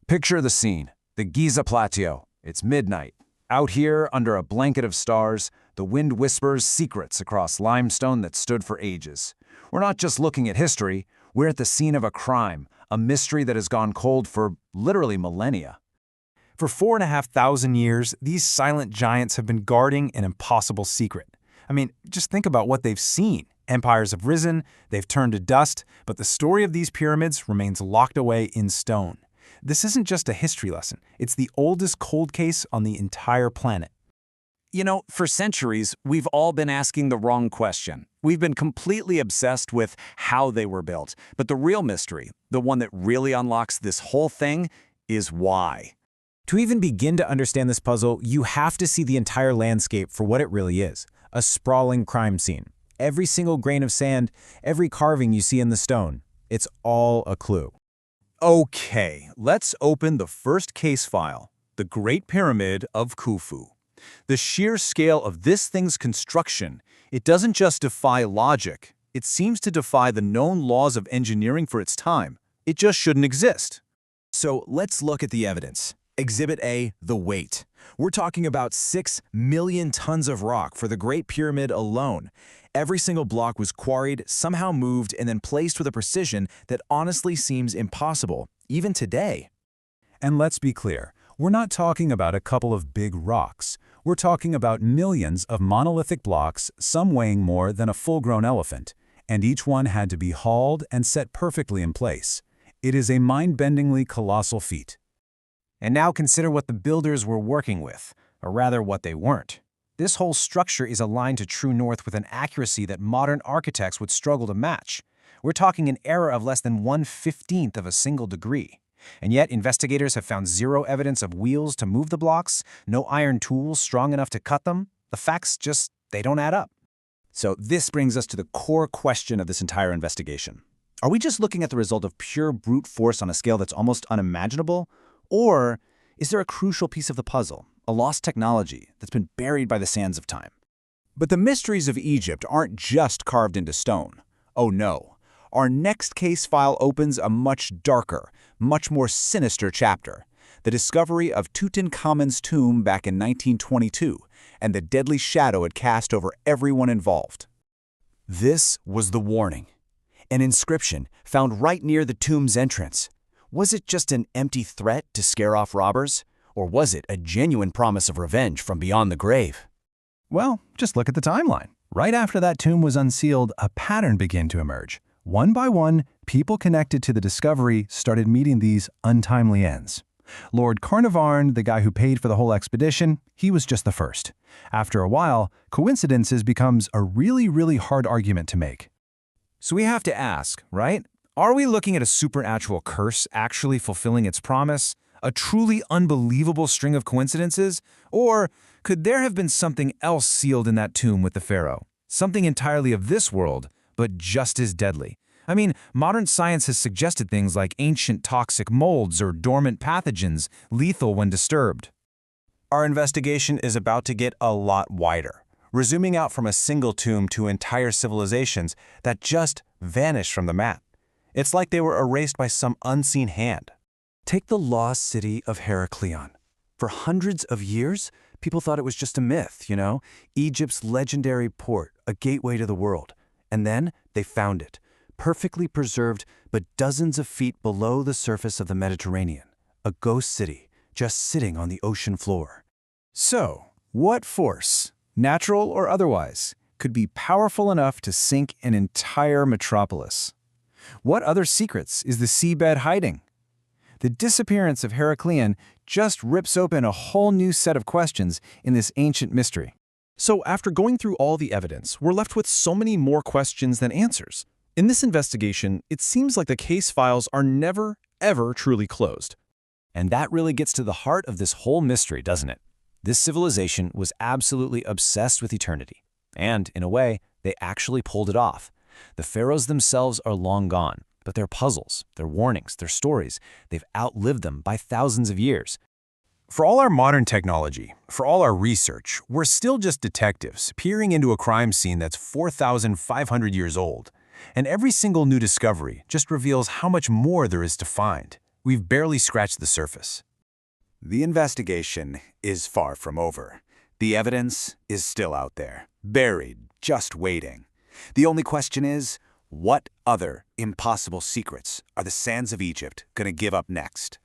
Picture the scene, the Giza Plateau. It's midnight. Out here, under a blanket of stars, the wind whispers secrets across limestone that stood for ages. We're not just looking at history, we're at the scene of a crime, a mystery that has gone cold for literally millennia. For 4,500 years, these silent giants have been guarding an impossible secret. I mean, just think about what they've seen. Empires have risen, they've turned to dust, but the story of these pyramids remains locked away in stone. This isn't just a history lesson, it's the oldest cold case on the entire planet. You know, for centuries, we've all been asking the wrong question. We've been completely obsessed with how they were built. But the real mystery, the one that really unlocks this whole thing, is why. To even begin to understand this puzzle, you have to see the entire landscape for what it really is, a sprawling crime scene. Every single grain of sand, every carving you see in the stone, it's all a clue. Okay, let's open the first case file, the Great Pyramid of Khufu. The sheer scale of this thing's construction, it doesn't just defy logic, it seems to defy the known laws of engineering for its time. It just shouldn't exist. So let's look at the evidence. Exhibit A, the weight. We're talking about 6 million tons of rock for the Great Pyramid alone. Every single block was quarried, somehow moved, and then placed with a precision that honestly seems impossible, even today. And let's be clear, we're not talking about a couple of big rocks. We're talking about millions of monolithic blocks, some weighing more than a full-grown elephant, and each one had to be hauled and set perfectly in place. It is a mind-bendingly colossal feat. And now consider what the builders were working with, or rather what they weren't. This whole structure is aligned to true north with an accuracy that modern architects would struggle to match. We're talking an error of less than 1/15 of a single degree. And yet, investigators have found zero evidence of wheels to move the blocks, no iron tools strong enough to cut them. The facts just, they don't add up. So this brings us to the core question of this entire investigation. Are we just looking at the result of pure brute force on a scale that's almost unimaginable? Or is there a crucial piece of the puzzle, a lost technology that's been buried by the sands of time? But the mysteries of Egypt aren't just carved into stone. Oh no. Our next case file opens a much darker, much more sinister chapter, the discovery of Tutankhamun's tomb back in 1922 and the deadly shadow it cast over everyone involved. This was the warning, an inscription found right near the tomb's entrance. Was it just an empty threat to scare off robbers, or was it a genuine promise of revenge from beyond the grave? Well, just look at the timeline. Right after that tomb was unsealed, a pattern began to emerge. One by one, people connected to the discovery started meeting these untimely ends. Lord Carnarvon, the guy who paid for the whole expedition, he was just the first. After a while, coincidences becomes a really hard argument to make. So we have to ask, right? Are we looking at a supernatural curse actually fulfilling its promise? A truly unbelievable string of coincidences? Or could there have been something else sealed in that tomb with the pharaoh? Something entirely of this world, but just as deadly. I mean, modern science has suggested things like ancient toxic molds or dormant pathogens, lethal when disturbed. Our investigation is about to get a lot wider, zooming out from a single tomb to entire civilizations that just vanished from the map. It's like they were erased by some unseen hand. Take the lost city of Heraklion. For hundreds of years, people thought it was just a myth, you know? Egypt's legendary port, a gateway to the world. And then they found it, perfectly preserved but dozens of feet below the surface of the Mediterranean. A ghost city, just sitting on the ocean floor. So, what force, natural or otherwise, could be powerful enough to sink an entire metropolis? What other secrets is the seabed hiding? The disappearance of Heraklion just rips open a whole new set of questions in this ancient mystery. So after going through all the evidence, we're left with so many more questions than answers. In this investigation, it seems like the case files are never, ever truly closed. And that really gets to the heart of this whole mystery, doesn't it? This civilization was absolutely obsessed with eternity. And, in a way, they actually pulled it off. The pharaohs themselves are long gone, but their puzzles, their warnings, their stories, they've outlived them by thousands of years. For all our modern technology, for all our research, we're still just detectives peering into a crime scene that's 4,500 years old. And every single new discovery just reveals how much more there is to find. we've barely scratched the surface. The investigation is far from over. The evidence is still out there, buried, just waiting. The only question is, what other impossible secrets are the sands of Egypt going to give up next?